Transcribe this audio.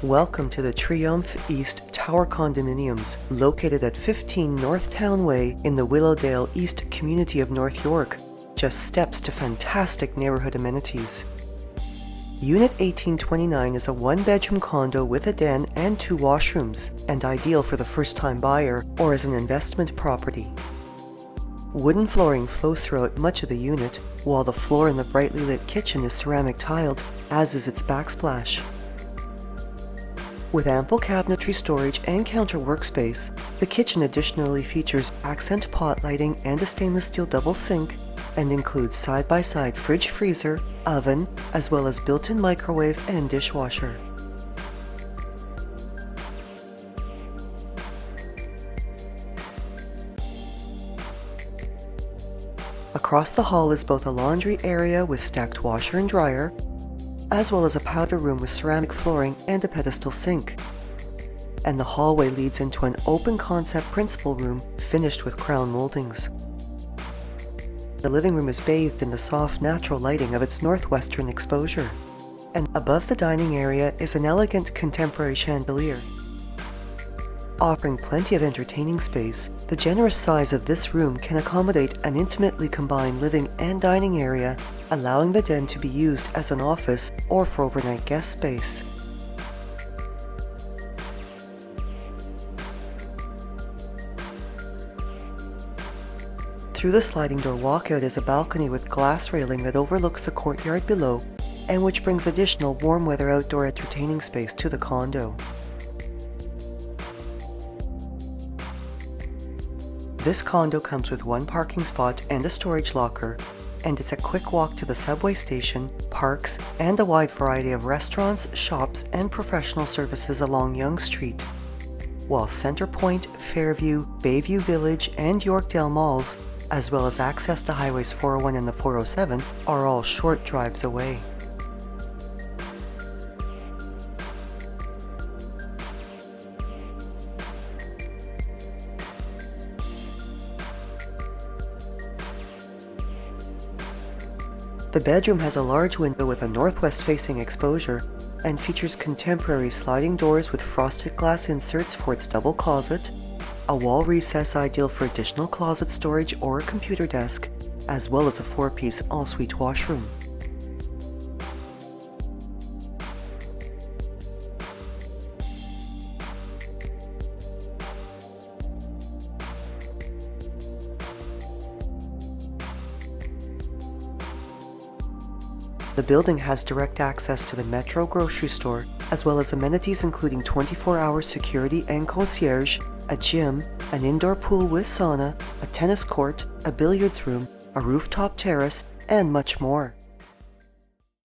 Welcome to the Triomphe-East Tower Condominiums, located at 15 Northtown Way in the Willowdale East community of North York, just steps to fantastic neighbourhood amenities. Unit 1829 is a one-bedroom condo with a den and 2 washrooms, and ideal for the first-time buyer or as an investment property. Wooden flooring flows throughout much of the unit, while the floor in the brightly lit kitchen is ceramic tiled, as is its backsplash. With ample cabinetry storage and counter workspace, the kitchen additionally features accent pot lighting and a stainless steel double sink, and includes side-by-side fridge-freezer, oven, as well as built-in microwave and dishwasher. Across the hall is both a laundry area with stacked washer and dryer, as well as a powder room with ceramic flooring and a pedestal sink. And the hallway leads into an open-concept principal room finished with crown moldings. The living room is bathed in the soft natural lighting of its northwestern exposure, and above the dining area is an elegant contemporary chandelier. Offering plenty of entertaining space, the generous size of this room can accommodate an intimately combined living and dining area, allowing the den to be used as an office or for overnight guest space. Through the sliding door walkout is a balcony with glass railing that overlooks the courtyard below, and which brings additional warm weather outdoor entertaining space to the condo. This condo comes with 1 parking spot and a storage locker, and it's a quick walk to the subway station, parks, and a wide variety of restaurants, shops, and professional services along Yonge Street. While Centrepoint, Fairview, Bayview Village, and Yorkdale malls, as well as access to highways 401 and the 407, are all short drives away. The bedroom has a large window with a northwest-facing exposure and features contemporary sliding doors with frosted glass inserts for its double closet, a wall recess ideal for additional closet storage or a computer desk, as well as a 4-piece ensuite washroom. The building has direct access to the Metro grocery store, as well as amenities including 24-hour security and concierge, a gym, an indoor pool with sauna, a tennis court, a billiards room, a rooftop terrace, and much more.